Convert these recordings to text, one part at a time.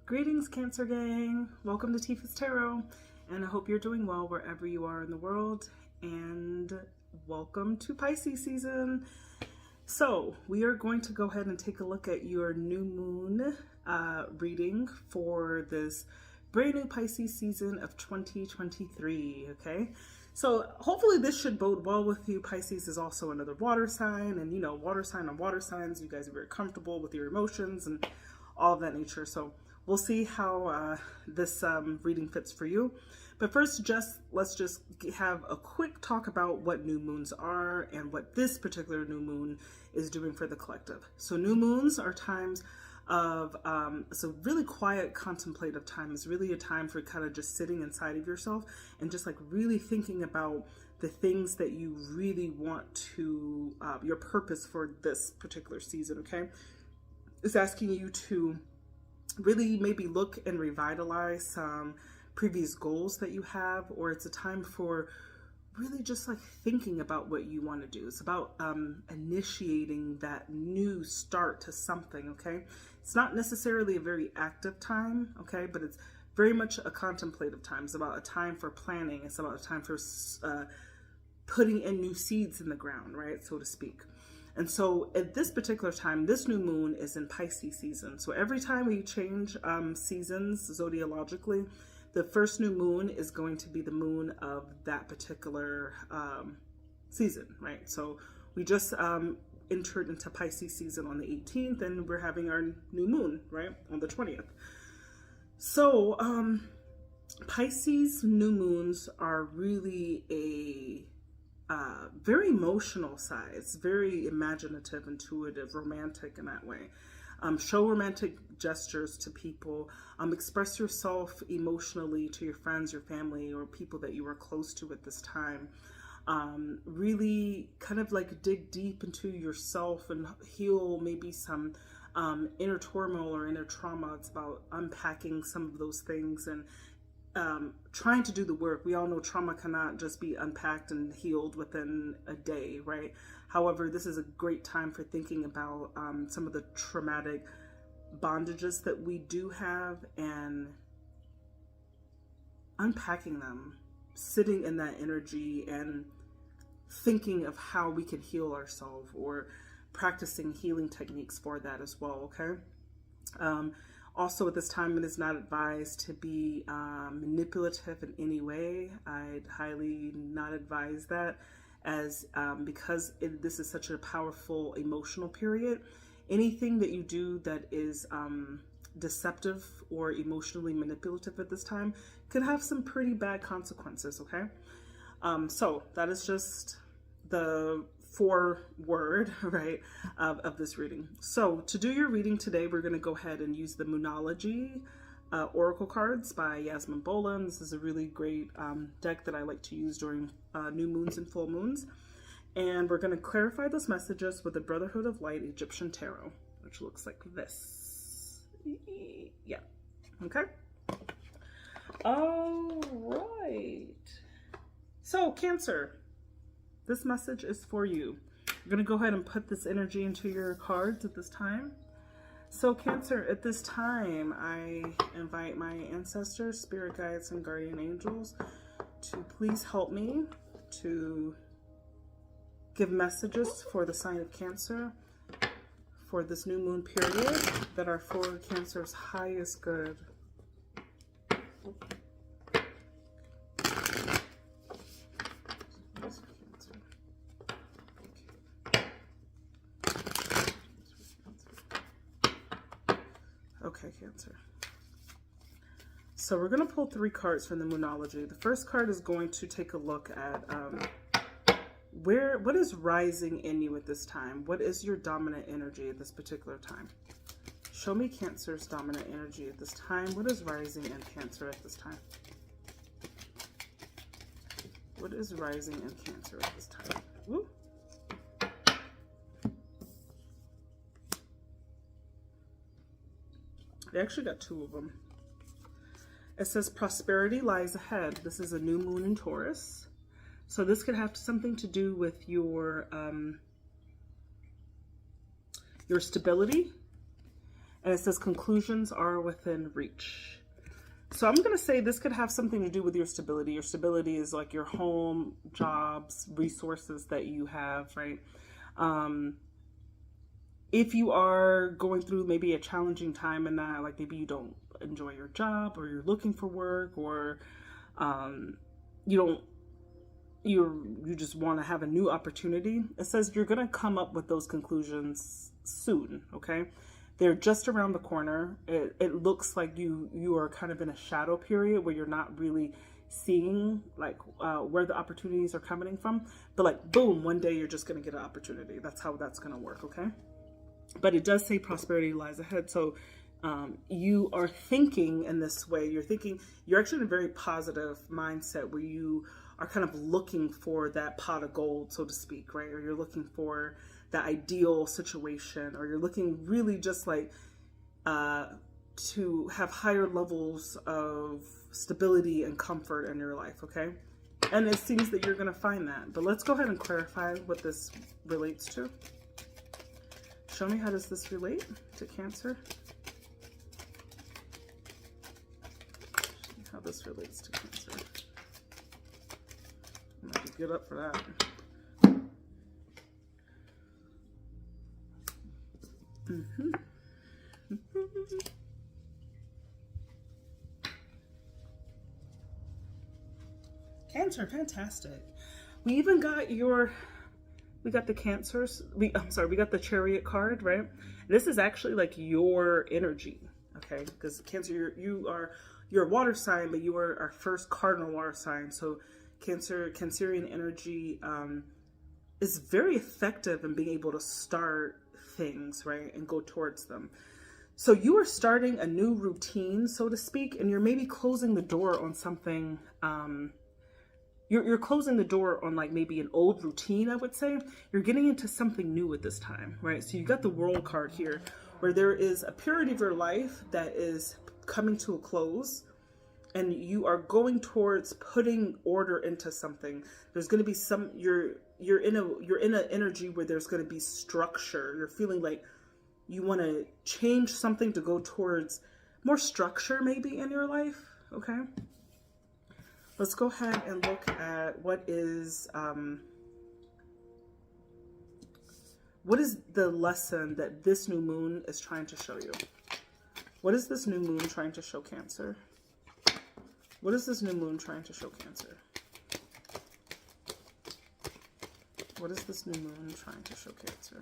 Greetings, Cancer gang. Welcome to Tifa's Tarot, and I hope you're doing well wherever you are in the world, and welcome to Pisces season. So we are going to go ahead and take a look at your new moon reading for this brand new Pisces season of 2023, okay? So hopefully this should bode well with you. Pisces is also another water sign, and you know, water sign on water signs, you guys are very comfortable with your emotions and all of that nature. So we'll see how this reading fits for you. But first, let's just have a quick talk about what new moons are and what this particular new moon is doing for the collective. So new moons are times of, it's a really quiet contemplative time. It's really a time for kind of just sitting inside of yourself and just like really thinking about the things that you really want to, your purpose for this particular season, okay? It's asking you to really maybe look and revitalize some previous goals that you have, or it's a time for really just like thinking about what you want to do. It's about initiating that new start to something, okay? It's not necessarily a very active time, okay, but it's very much a contemplative time. It's about a time for planning. It's about a time for putting in new seeds in the ground, right, so to speak. And so at this particular time, this new moon is in Pisces season. So every time we change seasons zodiologically, the first new moon is going to be the moon of that particular season, right? So we just entered into Pisces season on the 18th, and we're having our new moon, right, on the 20th. So Pisces new moons are really a very emotional side. It's very imaginative, intuitive, romantic in that way. Show romantic gestures to people. Express yourself emotionally to your friends, your family, or people that you are close to at this time. Really kind of like dig deep into yourself and heal maybe some inner turmoil or inner trauma. It's about unpacking some of those things and trying to do the work. We all know trauma cannot just be unpacked and healed within a day, right? However, this is a great time for thinking about some of the traumatic bondages that we do have and unpacking them, sitting in that energy and thinking of how we can heal ourselves, or practicing healing techniques for that as well, okay? Also, at this time, it is not advised to be manipulative in any way. I'd highly not advise that, as because this is such a powerful emotional period. Anything that you do that is deceptive or emotionally manipulative at this time could have some pretty bad consequences, okay? So that is just the foreword, right, of this reading. So to do your reading today, we're going to go ahead and use the Moonology Oracle cards by Yasmin Bolan. This is a really great deck that I like to use during new moons and full moons. And we're going to clarify those messages with the Brotherhood of Light Egyptian Tarot, which looks like this. Yeah. Okay. All right. So, Cancer, this message is for you. I'm going to go ahead and put this energy into your cards at this time. So Cancer, at this time, I invite my ancestors, spirit guides, and guardian angels to please help me to give messages for the sign of Cancer for this new moon period that are for Cancer's highest good. Okay, Cancer. So we're going to pull 3 cards from the Moonology. The first card is going to take a look at what is rising in you at this time? What is your dominant energy at this particular time? Show me Cancer's dominant energy at this time. What is rising in Cancer at this time? What is rising in Cancer at this time? Woo. I actually got 2 of them. It says prosperity lies ahead. This is a new moon in Taurus. So this could have something to do with your stability And it says conclusions are within reach. So I'm going to say this could have something to do with your stability. Your stability is like your home, jobs, resources that you have, right? If you are going through maybe a challenging time in that, like maybe you don't enjoy your job, or you're looking for work, or you just want to have a new opportunity, it says you're going to come up with those conclusions soon, okay? They're just around the corner. It looks like you are kind of in a shadow period where you're not really seeing like where the opportunities are coming from, but like boom, one day you're just going to get an opportunity. That's how that's going to work, okay? But it does say prosperity lies ahead. So you are thinking in this way. You're actually in a very positive mindset where you are kind of looking for that pot of gold, so to speak, right? Or you're looking for the ideal situation, or you're looking really just like to have higher levels of stability and comfort in your life, okay? And it seems that you're going to find that. But let's go ahead and clarify what this relates to. Show me, how does this relate to Cancer? Show me how this relates to Cancer. I'm going to get up for that. Cancer, fantastic. We even got we got the Cancers. We got the Chariot card, right? This is actually like your energy, okay? Because Cancer, you're a water sign, but you are our first cardinal water sign. So Cancerian energy is very effective in being able to start things, right, and go towards them. So you are starting a new routine, so to speak, and you're maybe closing the door on something. You're closing the door on like maybe an old routine, I would say. You're getting into something new at this time, right? So you got the World card here, where there is a period of your life that is coming to a close, and you are going towards putting order into something. There's going to be you're in an energy where there's going to be structure. You're feeling like you want to change something to go towards more structure maybe in your life, okay? Let's go ahead and look at what is the lesson that this new moon is trying to show you. What is this new moon trying to show Cancer? What is this new moon trying to show Cancer? What is this new moon trying to show Cancer?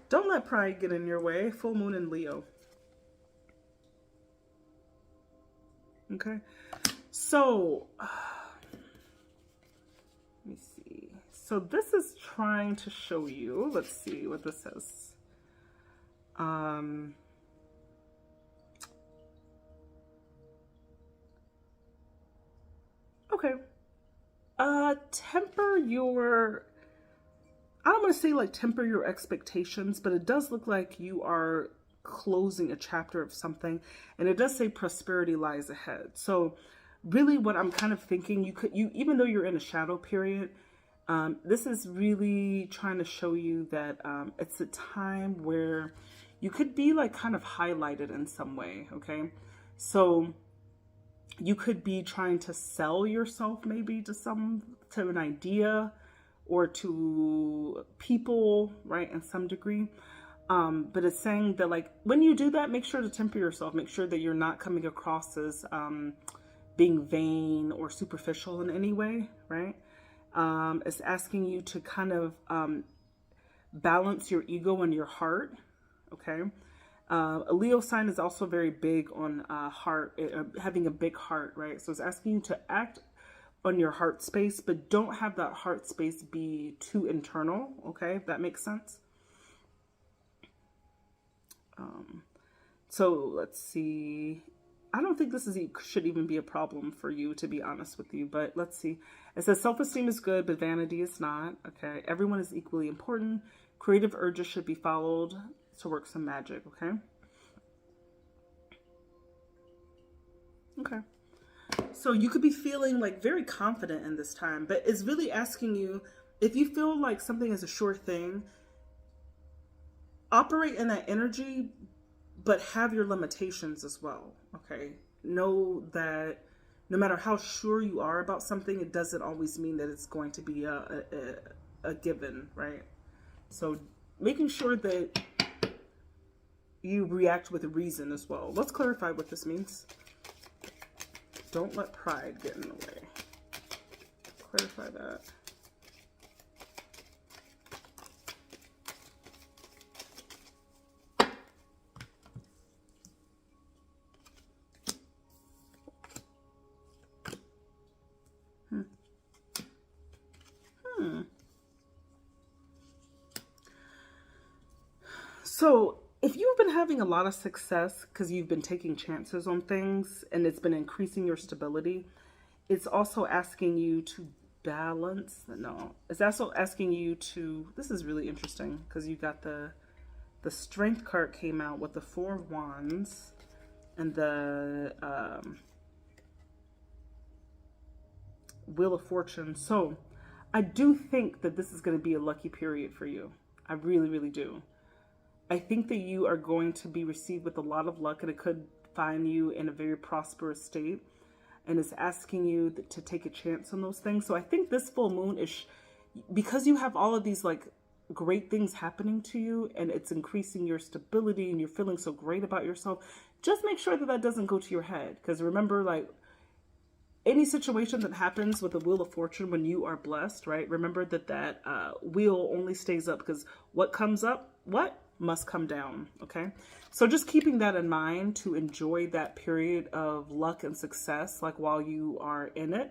Don't let pride get in your way. Full moon in Leo. Okay. So, let me see. So this is trying to show you, let's see what this says. Okay. Temper your, I don't want to say like temper your expectations, but it does look like you are closing a chapter of something, and it does say prosperity lies ahead. So really what I'm kind of thinking, you even though you're in a shadow period, this is really trying to show you that it's a time where you could be like kind of highlighted in some way, okay? So you could be trying to sell yourself maybe to an idea or to people, right, in some degree. But it's saying that like when you do that, make sure to temper yourself. Make sure that you're not coming across as being vain or superficial in any way, right? It's asking you to kind of balance your ego and your heart, okay? A Leo sign is also very big on heart, having a big heart, right? So it's asking you to act on your heart space, but don't have that heart space be too internal, okay? If that makes sense. So let's see. I don't think this should even be a problem for you, to be honest with you, but let's see. It says self-esteem is good, but vanity is not, okay? Everyone is equally important. Creative urges should be followed to work some magic, okay? Okay. So you could be feeling like very confident in this time, but it's really asking you, if you feel like something is a sure thing, operate in that energy, but have your limitations as well. Okay. Know that no matter how sure you are about something, it doesn't always mean that it's going to be a given, right? So making sure that you react with reason as well. Let's clarify what this means. Don't let pride get in the way. Clarify that. So if you've been having a lot of success because you've been taking chances on things and it's been increasing your stability, it's also asking you to balance. No, it's also asking you to, this is really interesting because you got the Strength card came out with the 4 of Wands and the Wheel of Fortune. So I do think that this is going to be a lucky period for you. I really, really do. I think that you are going to be received with a lot of luck, and it could find you in a very prosperous state, and it's asking you to take a chance on those things. So I think this full moon is, because you have all of these like great things happening to you, and it's increasing your stability and you're feeling so great about yourself, just make sure that that doesn't go to your head. Because remember, like, any situation that happens with the Wheel of Fortune when you are blessed, right? Remember that wheel only stays up because what comes up, what must come down, okay? So just keeping that in mind to enjoy that period of luck and success, like while you are in it,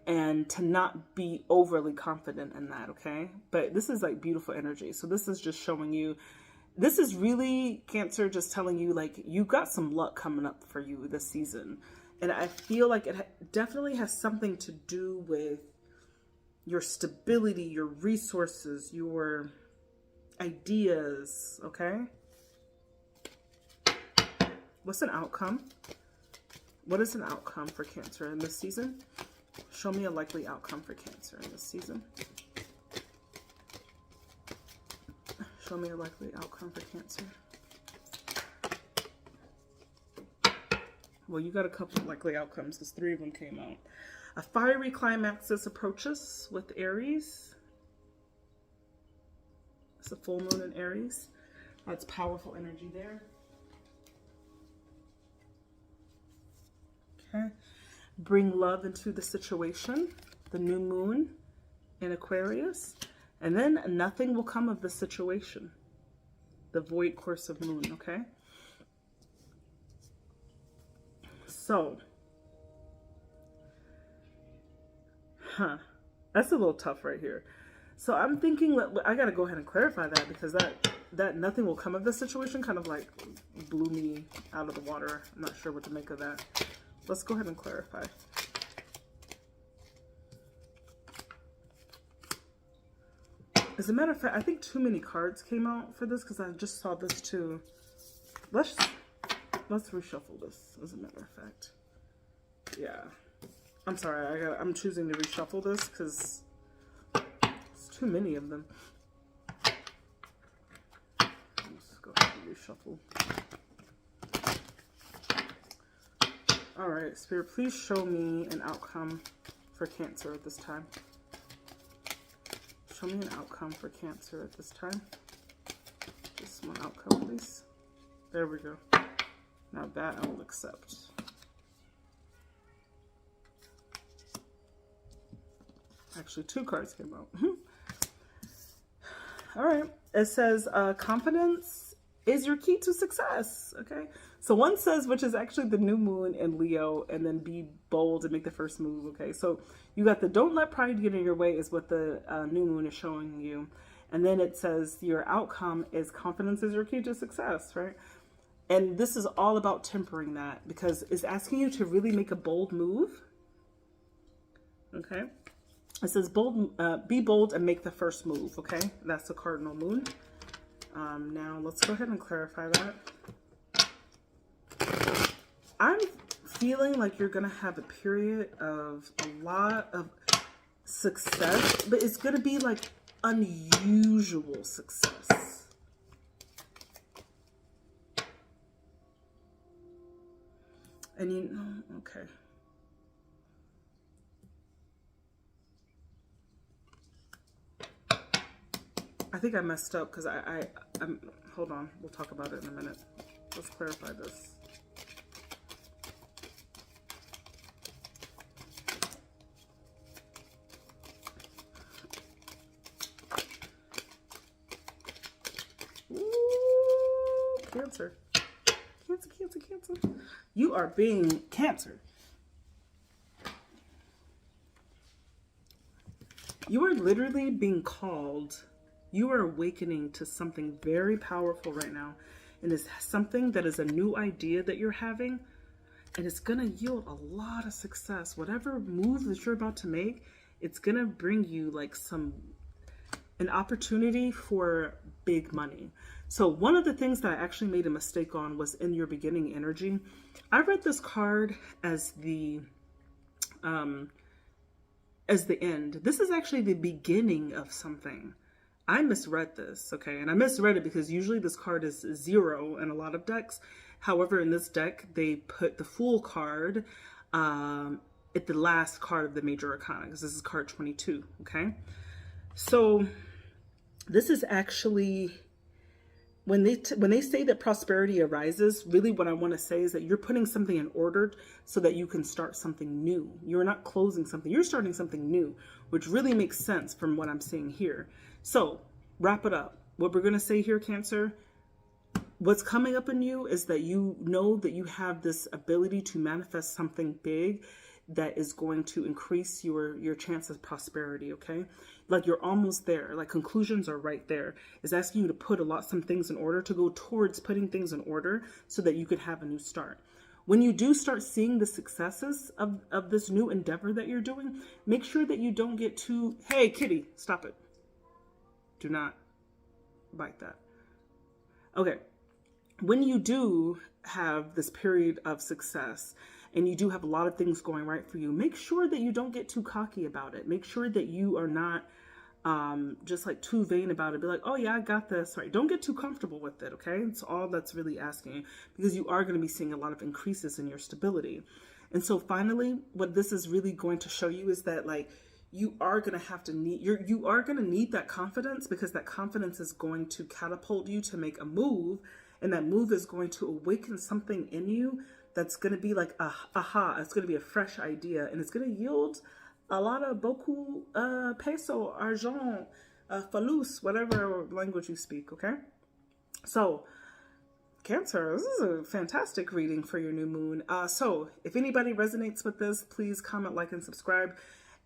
and to not be overly confident in that, okay? But this is like beautiful energy. So this is just showing you, this is really Cancer just telling you like you got some luck coming up for you this season. And I feel like it definitely has something to do with your stability, your resources, your ideas, okay? What's an outcome? What is an outcome for Cancer in this season? Show me a likely outcome for Cancer in this season. Show me a likely outcome for Cancer. Well, you got a couple of likely outcomes because 3 of them came out. A fiery climaxes approaches with Aries. It's a full moon in Aries. That's powerful energy there. Okay. Bring love into the situation. The new moon in Aquarius. And then nothing will come of the situation. The void course of moon, okay? So, that's a little tough right here. So I'm thinking that I got to go ahead and clarify that, because that nothing will come of this situation kind of like blew me out of the water. I'm not sure what to make of that. Let's go ahead and clarify. As a matter of fact, I think too many cards came out for this because I just saw this too. Let's reshuffle this, as a matter of fact. Yeah. I'm sorry, I'm choosing to reshuffle this because it's too many of them. Let's go ahead and reshuffle. Alright, Spirit, please show me an outcome for Cancer at this time. Show me an outcome for Cancer at this time. Just one outcome, please. There we go. Now that I will accept. Actually, 2 cards came out. All right. It says confidence is your key to success. Okay. So one says, which is actually the new moon in Leo, and then be bold and make the first move. Okay. So you got the don't let pride get in your way is what the new moon is showing you. And then it says your outcome is confidence is your key to success, right? And this is all about tempering that, because it's asking you to really make a bold move. Okay. It says bold, be bold and make the first move. Okay. That's the cardinal moon. Now let's go ahead and clarify that. I'm feeling like you're going to have a period of a lot of success, but it's going to be like unusual success. And you know, okay. I think I messed up because I'm, hold on, we'll talk about it in a minute. Let's clarify this. Ooh, Cancer. Cancer, Cancer, Cancer. You are being Cancer. You are literally being called. You are awakening to something very powerful right now. And it's something that is a new idea that you're having. And it's going to yield a lot of success. Whatever move that you're about to make, it's going to bring you like an opportunity for big money. So one of the things that I actually made a mistake on was in your beginning energy. I read this card as the end. This is actually the beginning of something. I misread this, okay? And I misread it because usually this card is 0 in a lot of decks. However, in this deck, they put the Fool card at the last card of the Major Arcana, because this is card 22, okay? So this is actually, when they say that prosperity arises, really what I want to say is that you're putting something in order so that you can start something new. You're not closing something, you're starting something new, which really makes sense from what I'm seeing here. So wrap it up. What we're going to say here, Cancer, what's coming up in you is that you know that you have this ability to manifest something big that is going to increase your chance of prosperity, okay? Like you're almost there. Like conclusions are right there. It's asking you to put some things in order, to go towards putting things in order so that you could have a new start. When you do start seeing the successes of this new endeavor that you're doing, make sure that you don't get too, hey, kitty, stop it. Do not bite that. Okay. When you do have this period of success and you do have a lot of things going right for you, make sure that you don't get too cocky about it. Make sure that you are not just like too vain about it. Be like, oh yeah, I got this. Right. Don't get too comfortable with it. Okay. It's all that's really asking, because you are going to be seeing a lot of increases in your stability. And so finally, what this is really going to show you is that like, you are going to have to need, you are going to need that confidence, because that confidence is going to catapult you to make a move. And that move is going to awaken something in you that's going to be like, aha, it's going to be a fresh idea. And it's going to yield a lot of beaucoup, peso, argent, falus, whatever language you speak, okay? So, Cancer, this is a fantastic reading for your new moon. So, if anybody resonates with this, please comment, like, and subscribe.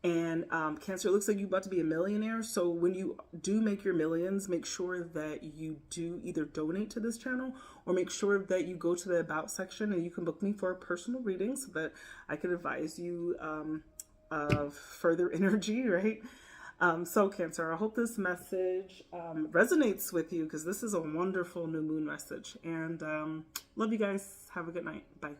And Cancer, it looks like you're about to be a millionaire. So when you do make your millions, make sure that you do either donate to this channel or make sure that you go to the About section and you can book me for a personal reading so that I can advise you of further energy, right? So Cancer, I hope this message resonates with you, because this is a wonderful new moon message. And love you guys. Have a good night. Bye.